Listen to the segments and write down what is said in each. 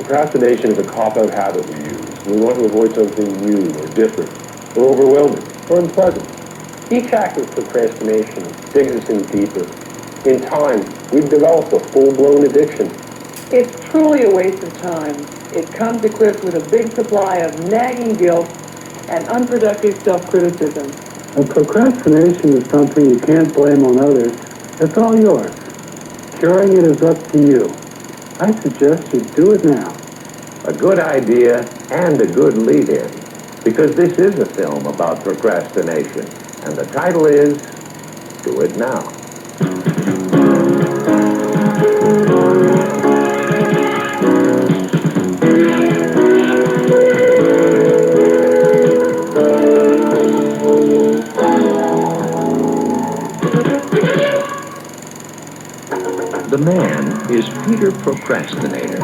Procrastination is a cop-out habit we use. We want to avoid something new or different or overwhelming or unpleasant. Each act of procrastination digs us in deeper. In time, we've developed a full-blown addiction. It's truly a waste of time. It comes equipped with a big supply of nagging guilt and unproductive self-criticism. And procrastination is something you can't blame on others. It's all yours. Curing it is up to you. I suggest you do it now. A good idea and a good lead-in, because this is a film about procrastination, and the title is Do It Now. The man is Peter Procrastinator.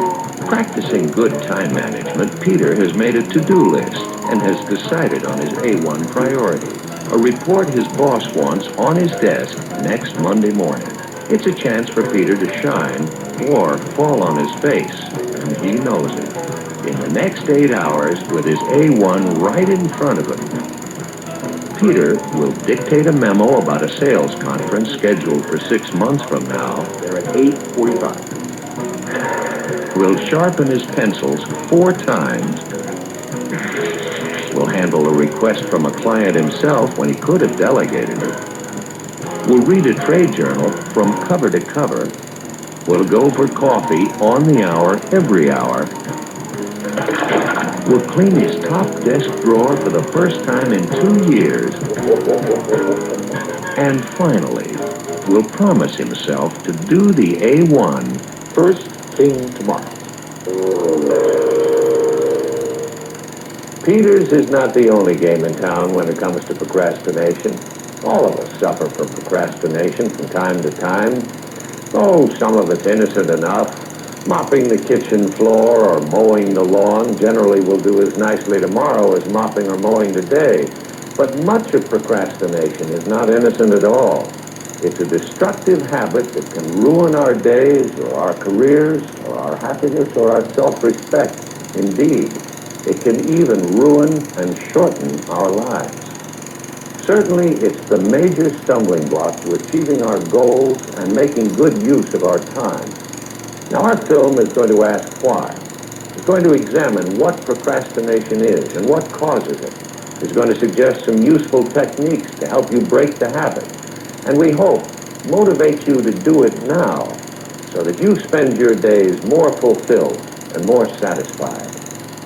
Practicing good time management, Peter has made a to-do list and has decided on his A1 priority, a report his boss wants on his desk next Monday morning. It's a chance for Peter to shine or fall on his face, and he knows it. In the next 8 hours, with his A1 right in front of him, Peter will dictate a memo about a sales conference scheduled for 6 months from now. They're at 8:45. Will sharpen his pencils 4 times. Will handle a request from a client himself when he could have delegated it. Will read a trade journal from cover to cover. Will go for coffee on the hour, every hour. Will clean his top desk drawer for the first time in 2 years. And finally, will promise himself to do the A1 First thing tomorrow. Peter's is not the only game in town when it comes to procrastination. All of us suffer from procrastination from time to time. Oh, some of it's innocent enough. Mopping the kitchen floor or mowing the lawn generally will do as nicely tomorrow as mopping or mowing today. But much of procrastination is not innocent at all. It's a destructive habit that can ruin our days or our careers or our happiness or our self-respect. Indeed, it can even ruin and shorten our lives. Certainly, it's the major stumbling block to achieving our goals and making good use of our time. Now, our film is going to ask why. It's going to examine what procrastination is and what causes it. It's going to suggest some useful techniques to help you break the habit. And we hope motivate you to do it now so that you spend your days more fulfilled and more satisfied.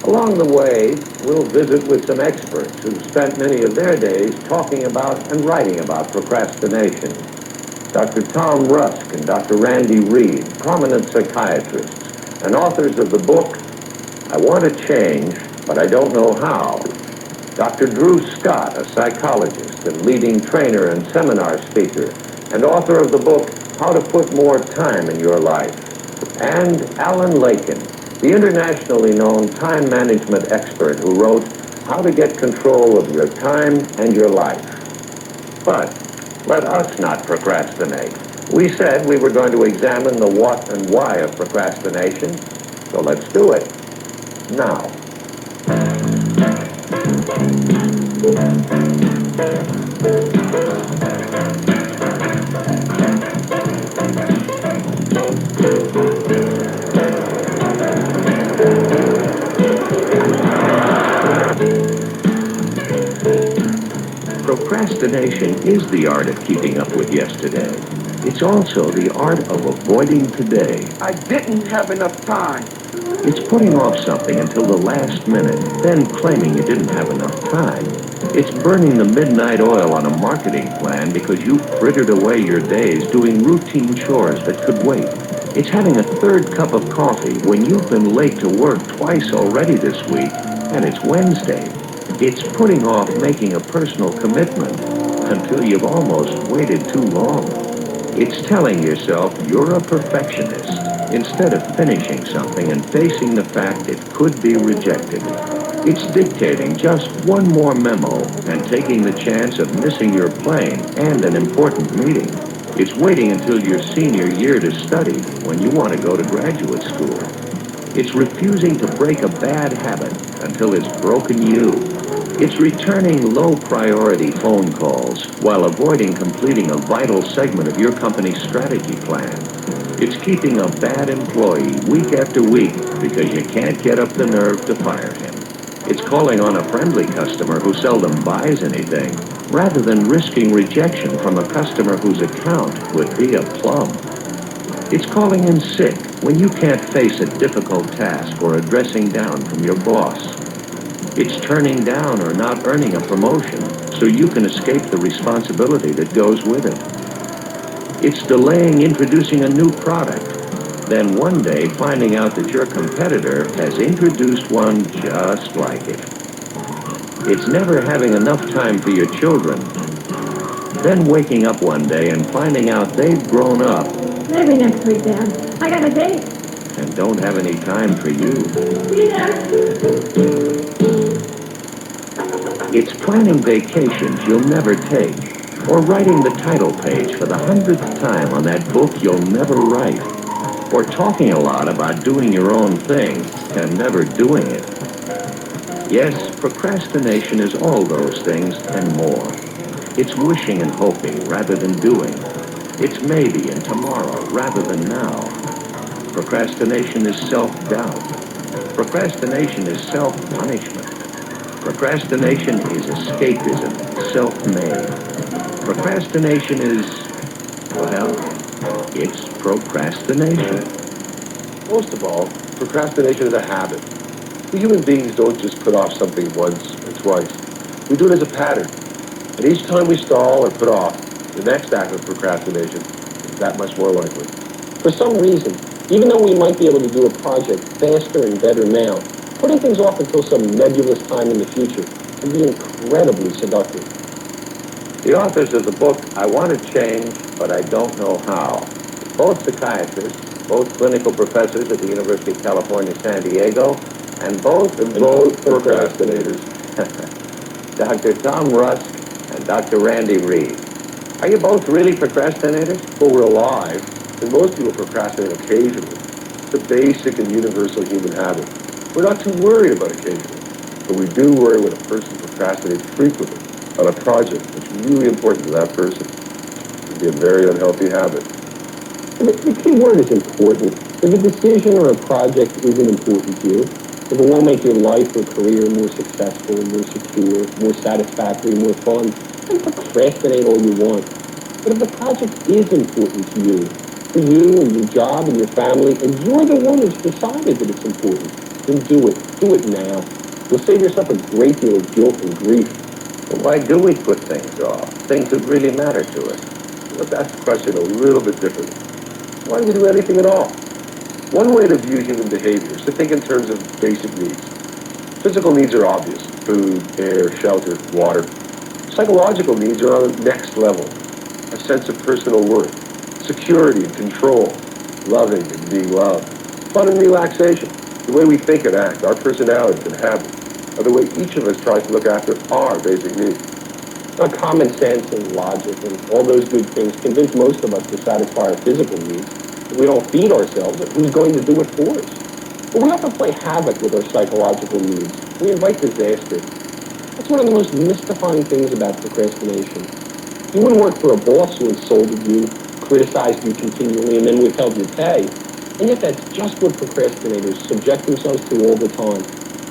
Along the way, we'll visit with some experts who've spent many of their days talking about and writing about procrastination. Dr. Tom Rusk and Dr. Randy Reed, prominent psychiatrists and authors of the book, I Want to Change, but I Don't Know How. Dr. Drew Scott, a psychologist and leading trainer and seminar speaker, and author of the book, How to Put More Time in Your Life. And Alan Lakin, the internationally known time management expert who wrote How to Get Control of Your Time and Your Life. But let us not procrastinate. We said we were going to examine the what and why of procrastination, so let's do it now. Procrastination is the art of keeping up with yesterday. It's also the art of avoiding today. I didn't have enough time. It's putting off something until the last minute, then claiming you didn't have enough time. It's burning the midnight oil on a marketing plan because you frittered away your days doing routine chores that could wait. It's having a third cup of coffee when you've been late to work twice already this week, and it's Wednesday. It's putting off making a personal commitment until you've almost waited too long. It's telling yourself you're a perfectionist instead of finishing something and facing the fact it could be rejected. It's dictating just one more memo and taking the chance of missing your plane and an important meeting. It's waiting until your senior year to study when you want to go to graduate school. It's refusing to break a bad habit until it's broken you. It's returning low-priority phone calls while avoiding completing a vital segment of your company's strategy plan. It's keeping a bad employee week after week because you can't get up the nerve to fire him. It's calling on a friendly customer who seldom buys anything, rather than risking rejection from a customer whose account would be a plum. It's calling in sick when you can't face a difficult task or a dressing down from your boss. It's turning down or not earning a promotion so you can escape the responsibility that goes with it. It's delaying introducing a new product, then one day finding out that your competitor has introduced one just like it. It's never having enough time for your children, then waking up one day and finding out they've grown up Maybe next week, Dad. I got a date. and don't have any time for you. It's planning vacations you'll never take, or writing the title page for the 100th time on that book you'll never write, or talking a lot about doing your own thing and never doing it. Yes, procrastination is all those things and more. It's wishing and hoping rather than doing. It's maybe and tomorrow rather than now. Procrastination is self-doubt. Procrastination is self-punishment. Procrastination is escapism, self-made. Procrastination is, well, it's procrastination. Most of all, procrastination is a habit. We human beings don't just put off something once or twice. We do it as a pattern. And each time we stall or put off, the next act of procrastination is that much more likely. For some reason, even though we might be able to do a project faster and better now, putting things off until some nebulous time in the future can be incredibly seductive. The authors of the book, I Want to Change, but I Don't Know How, both psychiatrists, both clinical professors at the University of California, San Diego, and both procrastinators. Dr. Tom Rusk and Dr. Randy Reed. Are you both really procrastinators? But we're alive, and most people procrastinate occasionally. It's a basic and universal human habit. We're not too worried about occasionally, but we do worry when a person procrastinates frequently on a project that's really important to that person. It can be a very unhealthy habit. The key word is important. If a decision or a project isn't important to you, if it won't make your life or career more successful, more secure, more satisfactory, more fun, then procrastinate all you want. But if the project is important to you and your job and your family, and you're the one who's decided that it's important, then do it. Do it now. You'll save yourself a great deal of guilt and grief. Well, why do we put things off? Things that really matter to us. Let's ask the question a little bit differently. Why do we do anything at all? One way to view human behavior is to think in terms of basic needs. Physical needs are obvious: food, air, shelter, water. Psychological needs are on the next level: a sense of personal worth, security and control, loving and being loved, fun and relaxation. The way we think and act, our personalities and habits, are the way each of us tries to look after our basic needs. Now, common sense and logic and all those good things convince most of us to satisfy our physical needs. If we don't feed ourselves, who's going to do it for us? But we often play havoc with our psychological needs. We invite disaster. That's one of the most mystifying things about procrastination. You wouldn't work for a boss who insulted you, criticized you continually, and then withheld your pay. And yet that's just what procrastinators subject themselves to all the time.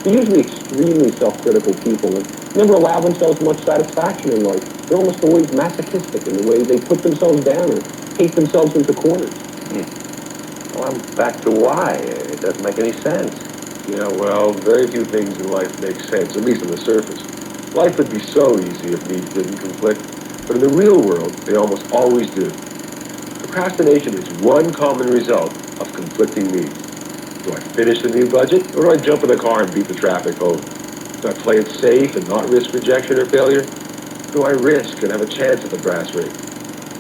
They're usually extremely self-critical people and never allow themselves much satisfaction in life. They're almost always masochistic in the way they put themselves down or hate themselves into corners. Well, I'm back to why. It doesn't make any sense. Yeah, well, very few things in life make sense, at least on the surface. Life would be so easy if needs didn't conflict, but in the real world, they almost always do. Procrastination is one common result of conflicting needs. Do I finish the new budget, or do I jump in the car and beat the traffic home? Do I play it safe and not risk rejection or failure? Or do I risk and have a chance at the brass ring?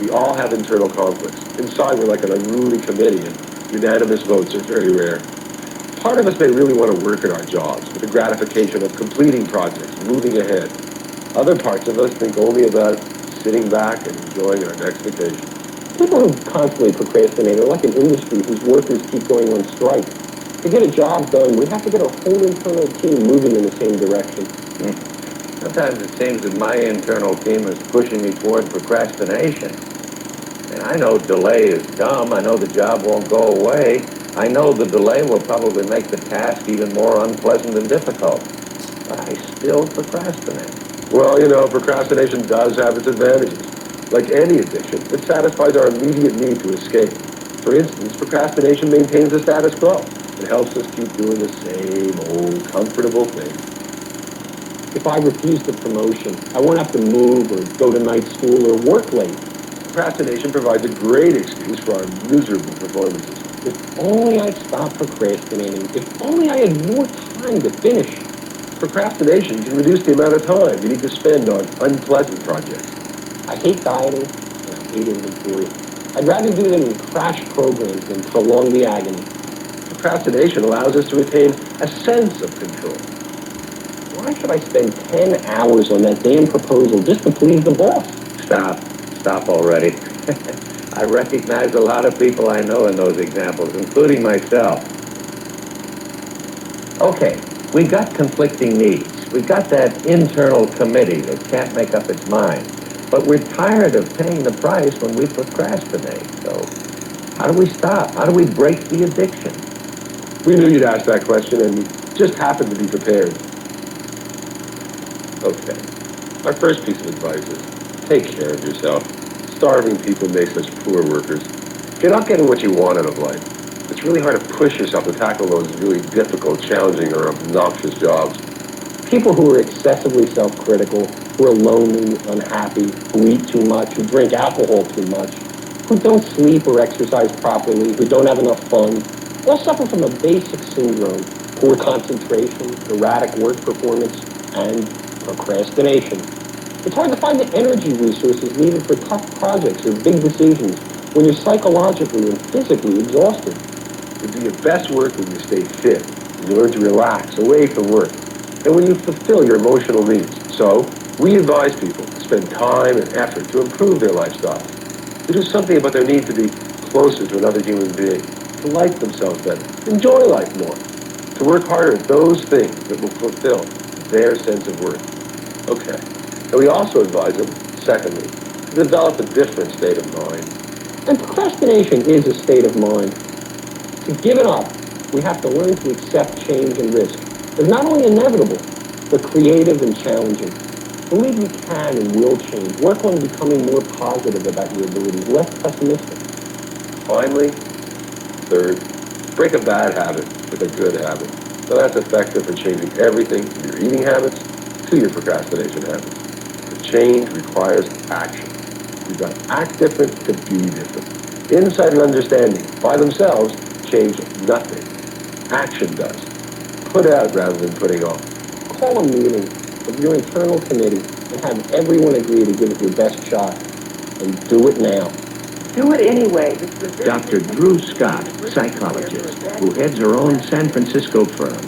We all have internal conflicts. Inside, we're like an unruly committee, and unanimous votes are very rare. Part of us may really want to work at our jobs with the gratification of completing projects, moving ahead. Other parts of us think only about sitting back and enjoying our next vacation. People who constantly procrastinate are like an industry whose workers keep going on strike. To get a job done, we have to get our whole internal team moving in the same direction. Sometimes it seems that my internal team is pushing me toward procrastination. And I know delay is dumb. I know the job won't go away. I know the delay will probably make the task even more unpleasant and difficult. But I still procrastinate. Well, procrastination does have its advantages. Like any addiction, it satisfies our immediate need to escape. For instance, procrastination maintains the status quo. It helps us keep doing the same old comfortable thing. If I refuse the promotion, I won't have to move or go to night school or work late. Procrastination provides a great excuse for our miserable performances. If only I'd stop procrastinating. If only I had more time to finish. Procrastination can reduce the amount of time you need to spend on unpleasant projects. I hate dieting and I hate inventory. I'd rather do them in crash programs than prolong the agony. Procrastination allows us to retain a sense of control. Why should I spend 10 hours on that damn proposal just to please the boss? Stop already. I recognize a lot of people I know in those examples, including myself. Okay, we got conflicting needs. We got that internal committee that can't make up its mind. But we're tired of paying the price when we procrastinate. So how do we stop? How do we break the addiction? We knew you'd ask that question, and we just happened to be prepared. Okay. Our first piece of advice is take care of yourself. Starving people make such poor workers. If you're not getting what you want out of life, it's really hard to push yourself to tackle those really difficult, challenging, or obnoxious jobs. People who are excessively self-critical, who are lonely, unhappy, who eat too much, who drink alcohol too much, who don't sleep or exercise properly, who don't have enough fun, all suffer from a basic syndrome: poor concentration, erratic work performance, and procrastination. It's hard to find the energy resources needed for tough projects or big decisions when you're psychologically and physically exhausted. You do your best work when you stay fit, when you learn to relax away from work, and when you fulfill your emotional needs. So, we advise people to spend time and effort to improve their lifestyle, to do something about their need to be closer to another human being, to like themselves better, enjoy life more, to work harder at those things that will fulfill their sense of worth. Okay. And we also advise them, secondly, to develop a different state of mind. And procrastination is a state of mind. To give it up, we have to learn to accept change and risk as not only inevitable, but creative and challenging. Believe you can and will change. Work on becoming more positive about your abilities, less pessimistic. Finally, third, break a bad habit with a good habit. Now that's effective for changing everything from your eating habits to your procrastination habits. The change requires action. You've got to act different to be different. Insight and understanding by themselves change nothing. Action does. Put out rather than putting off. Call a meeting of your internal committee and have everyone agree to give it your best shot. And do it now. Do it anyway. Dr. Drew Scott, psychologist, who heads her own San Francisco firm,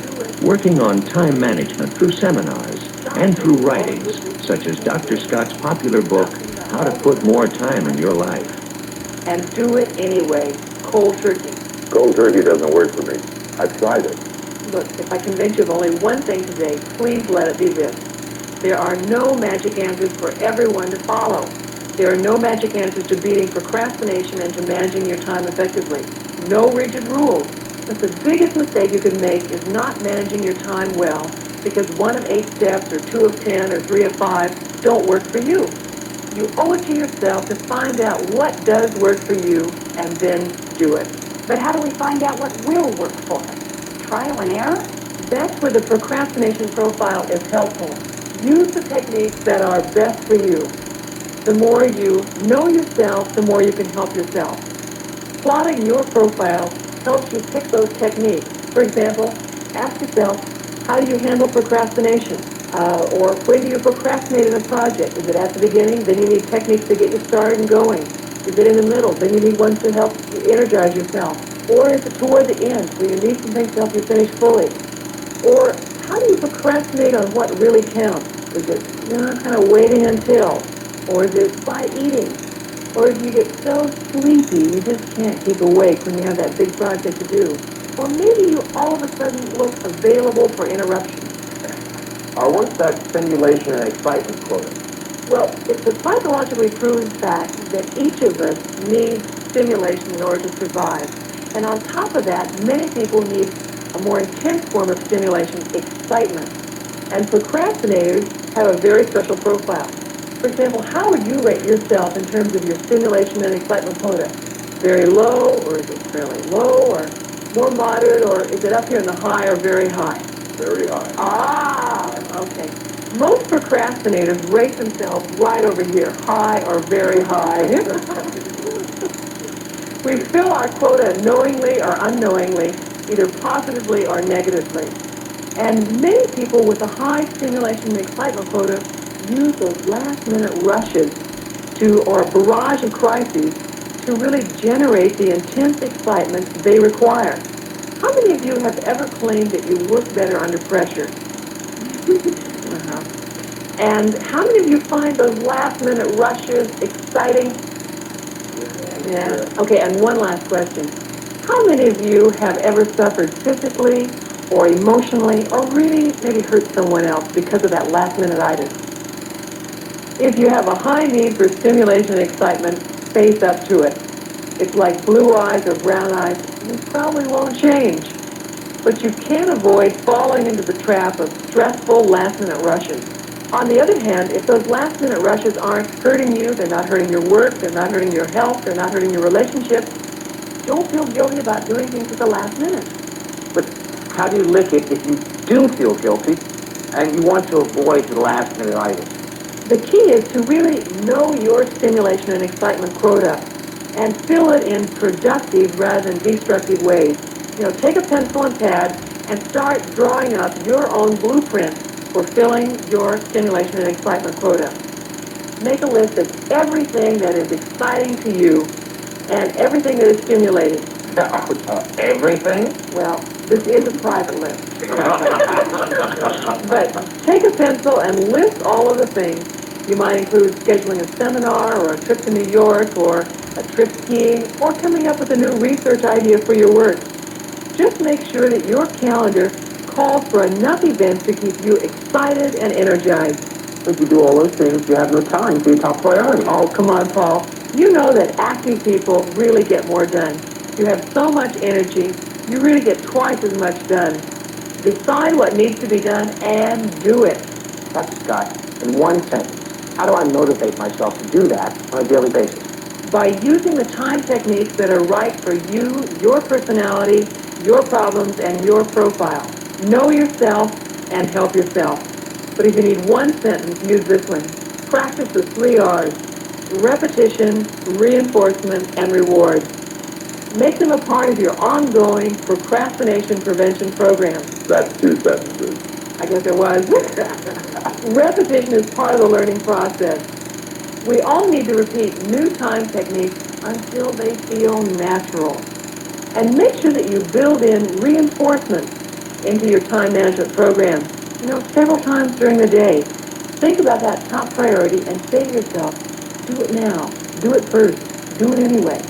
working on time management through seminars and through writings, such as Dr. Scott's popular book, How to Put More Time in Your Life. And do it anyway. Cold turkey. Cold turkey doesn't work for me. I've tried it. Look, if I convince you of only one thing today, please let it be this. There are no magic answers for everyone to follow. There are no magic answers to beating procrastination and to managing your time effectively. No rigid rules. But the biggest mistake you can make is not managing your time well, because 1 of 8 steps or 2 of 10 or 3 of 5 don't work for you. You owe it to yourself to find out what does work for you and then do it. But how do we find out what will work for us? Trial and error? That's where the procrastination profile is helpful. Use the techniques that are best for you. The more you know yourself, the more you can help yourself. Plotting your profile helps you pick those techniques. For example, ask yourself, how do you handle procrastination? Or when do you procrastinate in a project? Is it at the beginning? Then you need techniques to get you started and going. Is it in the middle? Then you need ones to help you energize yourself. Or is it toward the end, where you need some things to help you finish fully? Or how do you procrastinate on what really counts? Is it kind of waiting until? Or is it by eating? Or do you get so sleepy you just can't keep awake when you have that big project to do? Or maybe you all of a sudden look available for interruption. Or what's that stimulation and excitement quota? Well, it's a psychologically proven fact that each of us needs stimulation in order to survive. And on top of that, many people need a more intense form of stimulation, excitement. And procrastinators have a very special profile. For example, how would you rate yourself in terms of your stimulation and excitement quota? Very low, or is it fairly low, or more moderate, or is it up here in the high or very high? Very high. Ah, okay. Most procrastinators rate themselves right over here, high or very high. We fill our quota knowingly or unknowingly, either positively or negatively. And many people with a high stimulation and excitement quota use those last-minute rushes or a barrage of crises to really generate the intense excitement they require. How many of you have ever claimed that you work better under pressure? And how many of you find those last-minute rushes exciting? Yeah. Okay, and one last question. How many of you have ever suffered physically or emotionally or really maybe hurt someone else because of that last-minute item? If you have a high need for stimulation and excitement, face up to it. It's like blue eyes or brown eyes. You probably won't change. But you can't avoid falling into the trap of stressful last-minute rushes. On the other hand, if those last-minute rushes aren't hurting you, they're not hurting your work, they're not hurting your health, they're not hurting your relationships, don't feel guilty about doing things at the last minute. But how do you lick it if you do feel guilty and you want to avoid the last-minute items? The key is to really know your stimulation and excitement quota and fill it in productive rather than destructive ways. Take a pencil and pad and start drawing up your own blueprint for filling your stimulation and excitement quota. Make a list of everything that is exciting to you and everything that is stimulating. Everything? Well, this is a private list. But take a pencil and list all of the things. You might include scheduling a seminar or a trip to New York or a trip skiing or coming up with a new research idea for your work. Just make sure that your calendar calls for enough events to keep you excited and energized. If you do all those things, you have no time for your top priority. Oh, come on, Paul. You know that active people really get more done. You have so much energy, you really get twice as much done. Decide what needs to be done and do it. Dr. Scott, in one sentence, how do I motivate myself to do that on a daily basis? By using the time techniques that are right for you, your personality, your problems, and your profile. Know yourself and help yourself. But if you need one sentence, use this one. Practice the 3 R's. Repetition, reinforcement, and reward. Make them a part of your ongoing procrastination prevention program. That's 2 sentences. I guess it was. Repetition is part of the learning process. We all need to repeat new time techniques until they feel natural. And make sure that you build in reinforcement into your time management program. Several times during the day. Think about that top priority and say to yourself, do it now, do it first, do it anyway.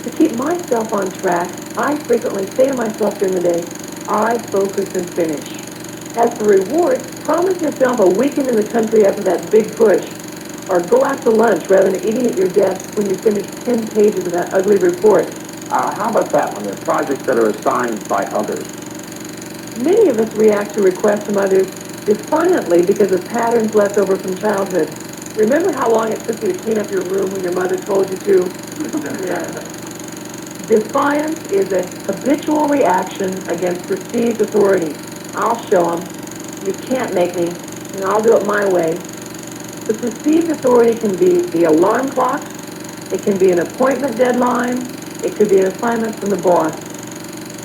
To keep myself on track, I frequently say to myself during the day, I focus and finish. As for rewards, promise yourself a weekend in the country after that big push, or go out to lunch rather than eating at your desk when you finish 10 pages of that ugly report. How about that one? The projects that are assigned by others. Many of us react to requests from others defiantly because of patterns left over from childhood. Remember how long it took you to clean up your room when your mother told you to? Yeah. Defiance is a habitual reaction against perceived authority. I'll show them. You can't make me, and I'll do it my way. The perceived authority can be the alarm clock. It can be an appointment deadline. It could be an assignment from the boss.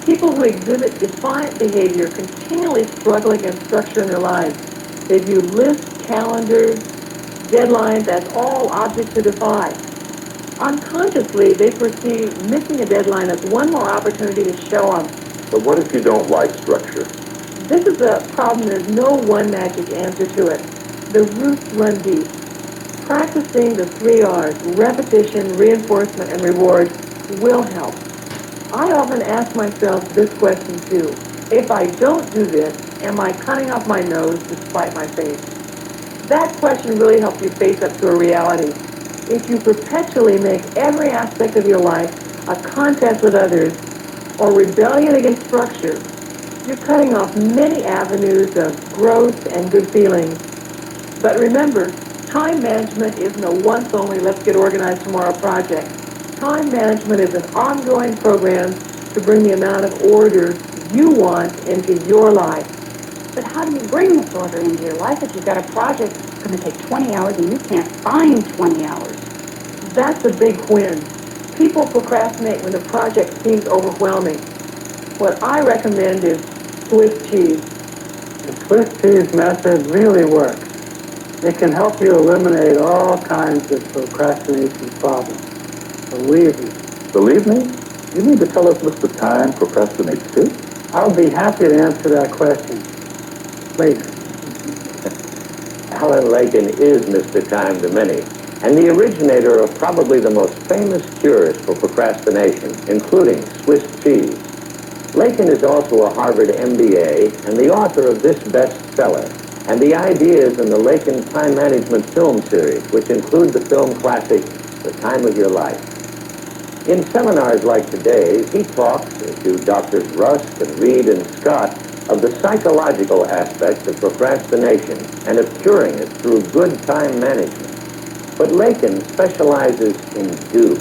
People who exhibit defiant behavior continually struggle against structure in their lives. They view lists, calendars, deadlines as all objects to defy. Unconsciously, they perceive missing a deadline as one more opportunity to show them. But what if you don't like structure? This is a problem. There's no one magic answer to it. The roots run deep. Practicing the 3 R's, repetition, reinforcement, and reward, will help. I often ask myself this question too. If I don't do this, am I cutting off my nose to spite my face? That question really helps you face up to a reality. If you perpetually make every aspect of your life a contest with others or rebellion against structure, you're cutting off many avenues of growth and good feelings. But remember, time management isn't a once-only let's get organized tomorrow project. Time management is an ongoing program to bring the amount of order you want into your life. But how do you bring this order into your life if you've got a project that's going to take 20 hours and you can't find 20 hours? That's a big win. People procrastinate when the project seems overwhelming. What I recommend is Swiss cheese. The Swiss cheese method really works. It can help you eliminate all kinds of procrastination problems. Believe me. Believe me? You mean to tell us Mr. Time procrastinates too? I'll be happy to answer that question later. Alan Lakin is Mr. Time to many, and the originator of probably the most famous cures for procrastination, including Swiss cheese. Lakin is also a Harvard MBA and the author of this bestseller, and the ideas in the Lakin Time Management film series, which include the film classic, The Time of Your Life. In seminars like today's, he talks, as do Drs. Rust and Reed and Scott, of the psychological aspects of procrastination and of curing it through good time management. But Lakin specializes in do,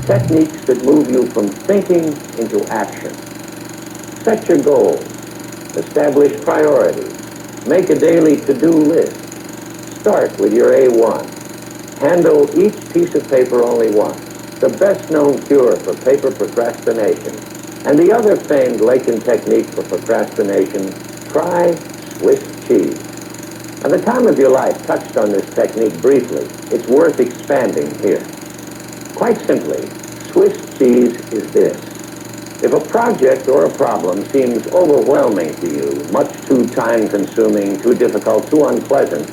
techniques that move you from thinking into action. Set your goals, establish priorities, make a daily to-do list, start with your A1, handle each piece of paper only once, the best-known cure for paper procrastination, and the other famed Lakin technique for procrastination, try Swiss cheese. Now, The Time of Your Life touched on this technique briefly. It's worth expanding here. Quite simply, Swiss cheese is this. If a project or a problem seems overwhelming to you, much too time-consuming, too difficult, too unpleasant,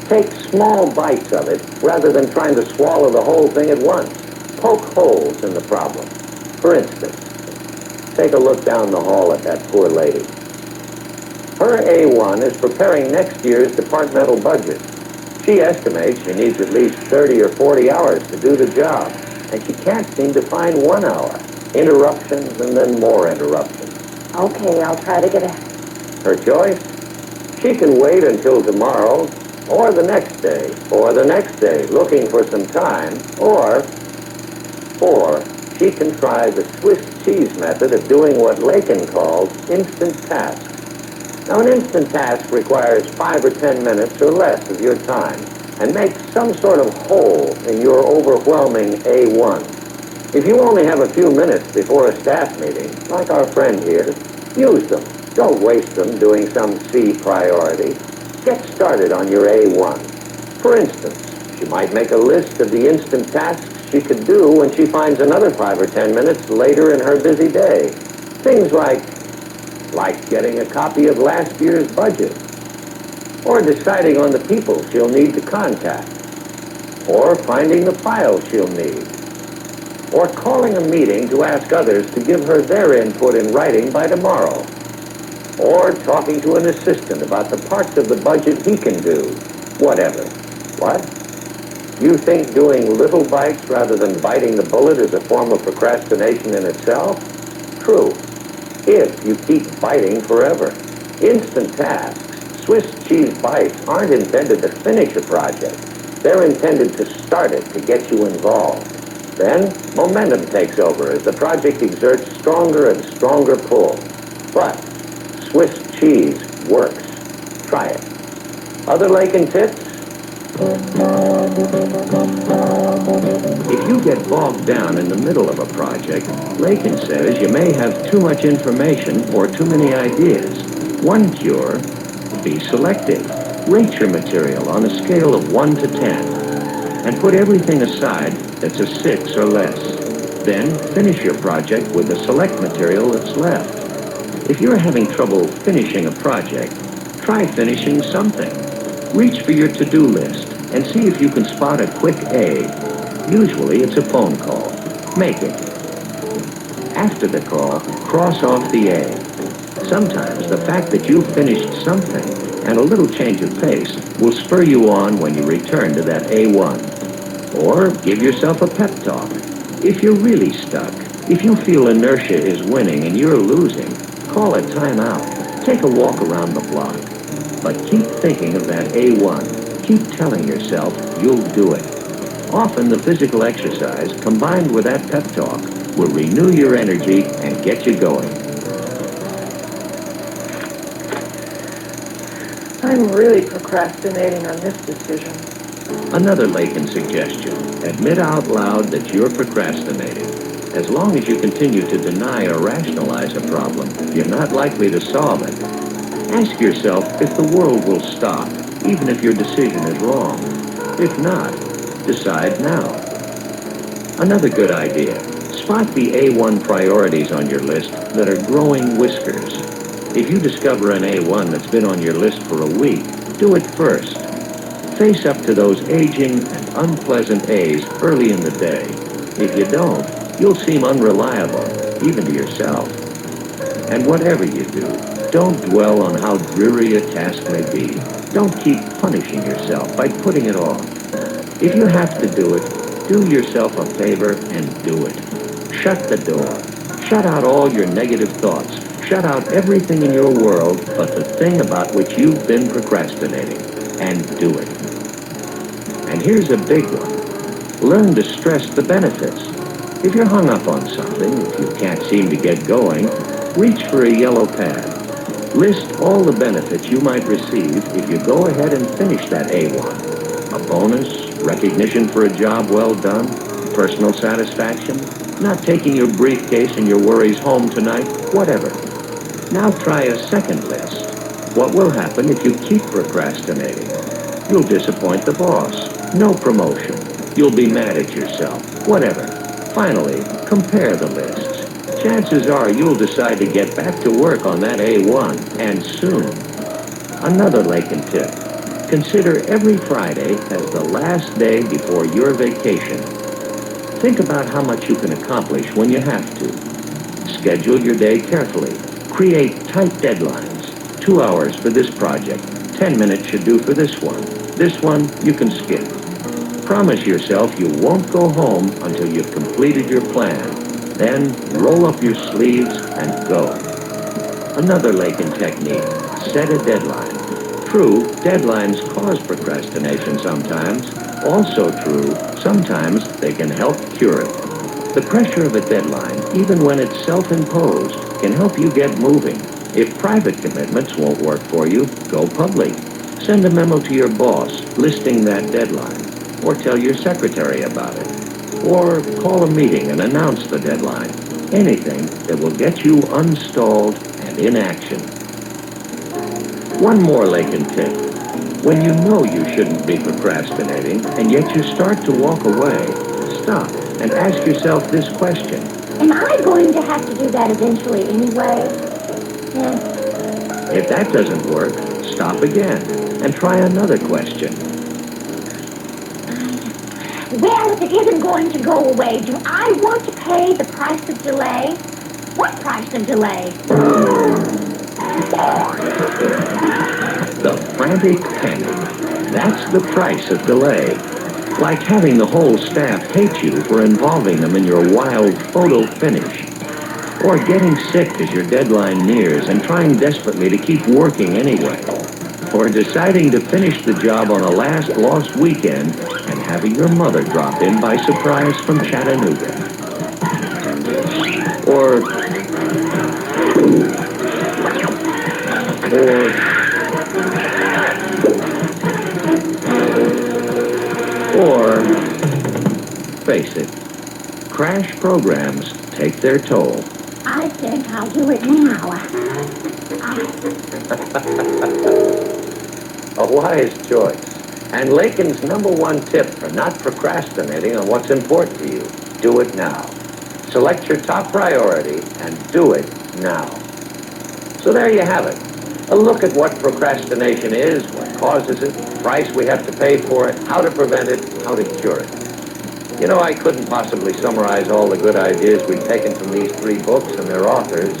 take small bites of it rather than trying to swallow the whole thing at once. Poke holes in the problem. For instance, take a look down the hall at that poor lady. Her A1 is preparing next year's departmental budget. She estimates she needs at least 30 or 40 hours to do the job, and she can't seem to find 1 hour. Interruptions and then more interruptions. Okay, I'll try to get a... Her choice? She can wait until tomorrow, or the next day, looking for some time, or she can try the Swiss cheese method of doing what Lakin calls instant tasks. Now, an instant task requires 5 or 10 minutes or less of your time and makes some sort of hole in your overwhelming A1. If you only have a few minutes before a staff meeting, like our friend here, use them. Don't waste them doing some C priority. Get started on your A1. For instance, she might make a list of the instant tasks she could do when she finds another 5 or 10 minutes later in her busy day. Things like getting a copy of last year's budget, or deciding on the people she'll need to contact, or finding the files she'll need, or calling a meeting to ask others to give her their input in writing by tomorrow, or talking to an assistant about the parts of the budget he can do, whatever. What? You think doing little bites rather than biting the bullet is a form of procrastination in itself? True, if you keep biting forever. Instant tasks, Swiss cheese bites, aren't intended to finish a project. They're intended to start it, to get you involved. Then, momentum takes over as the project exerts stronger and stronger pull. But Swiss cheese works. Try it. Other Lakin tips? If you get bogged down in the middle of a project, Lakin says you may have too much information or too many ideas. One cure, be selective. Rate your material on a scale of 1 to 10 and put everything aside that's a 6 or less. Then finish your project with the select material that's left. If you're having trouble finishing a project, try finishing something. Reach for your to-do list and see if you can spot a quick A. Usually it's a phone call. Make it. After the call, cross off the A. Sometimes the fact that you've finished something and a little change of pace will spur you on when you return to that A1. Or give yourself a pep talk. If you're really stuck, if you feel inertia is winning and you're losing, call a timeout. Take a walk around the block. But keep thinking of that A1. Keep telling yourself you'll do it. Often the physical exercise combined with that pep talk will renew your energy and get you going. I'm really procrastinating on this decision. Another Lacan suggestion. Admit out loud that you're procrastinating. As long as you continue to deny or rationalize a problem, you're not likely to solve it. Ask yourself if the world will stop, even if your decision is wrong. If not, decide now. Another good idea. Spot the A1 priorities on your list that are growing whiskers. If you discover an A1 that's been on your list for a week, do it first. Face up to those aging and unpleasant A's early in the day. If you don't, you'll seem unreliable, even to yourself. And whatever you do, don't dwell on how dreary a task may be. Don't keep punishing yourself by putting it off. If you have to do it, do yourself a favor and do it. Shut the door. Shut out all your negative thoughts. Shut out everything in your world but the thing about which you've been procrastinating. And do it. And here's a big one. Learn to stress the benefits. If you're hung up on something, if you can't seem to get going, reach for a yellow pad. List all the benefits you might receive if you go ahead and finish that A1. A bonus, recognition for a job well done, personal satisfaction, not taking your briefcase and your worries home tonight, whatever. Now try a second list. What will happen if you keep procrastinating? You'll disappoint the boss. No promotion. You'll be mad at yourself. Whatever. Finally, compare the lists. Chances are you'll decide to get back to work on that A1, and soon. Another Lacan tip. Consider every Friday as the last day before your vacation. Think about how much you can accomplish when you have to. Schedule your day carefully. Create tight deadlines. 2 hours for this project. 10 minutes should do for this one. This one you can skip. Promise yourself you won't go home until you've completed your plan. Then roll up your sleeves and go. Another Lacan technique. Set a deadline. True, deadlines cause procrastination sometimes. Also true, sometimes they can help cure it. The pressure of a deadline, even when it's self-imposed, can help you get moving. If private commitments won't work for you, go public. Send a memo to your boss listing that deadline, or tell your secretary about it, or call a meeting and announce the deadline. Anything that will get you unstalled and in action. One more Lacan tip. When you know you shouldn't be procrastinating, and yet you start to walk away, stop and ask yourself this question. Am I going to have to do that eventually anyway? If that doesn't work, stop again and try another question. Well, if it isn't going to go away, do I want to pay the price of delay? What price of delay? The frantic panic. That's the price of delay. Like having the whole staff hate you for involving them in your wild photo finish. Or getting sick as your deadline nears and trying desperately to keep working anyway. Or deciding to finish the job on a last lost weekend and having your mother drop in by surprise from Chattanooga. Or face it, crash programs take their toll. I think I'll do it now. A wise choice. And Lacan's #1 tip for not procrastinating on what's important to you. Do it now. Select your top priority and do it now. So there you have it. A look at what procrastination is, what causes it, the price we have to pay for it, how to prevent it, how to cure it. You know, I couldn't possibly summarize all the good ideas we've taken from these 3 books and their authors.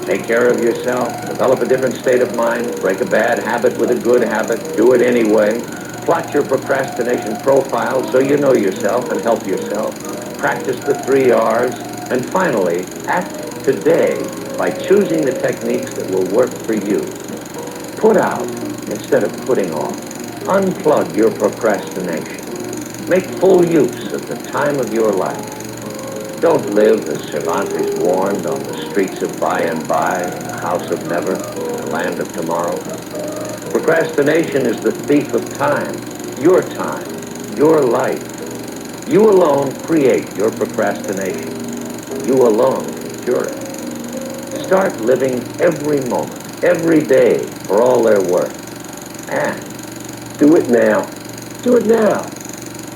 Take care of yourself, develop a different state of mind, break a bad habit with a good habit, do it anyway, plot your procrastination profile so you know yourself and help yourself, practice the 3 R's, and finally, act today by choosing the techniques that will work for you. Put out instead of putting off. Unplug your procrastination. Make full use of the time of your life. Don't live, as Cervantes warned, on the streets of by and by, in the house of never, in the land of tomorrow. Procrastination is the thief of time, your life. You alone create your procrastination. You alone can cure it. Start living every moment, every day, for all they're worth. And Do it now. Do it now.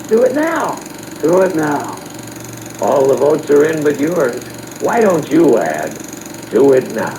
Do it now. Do it now. all the votes are in but yours. Why don't you add, do it now?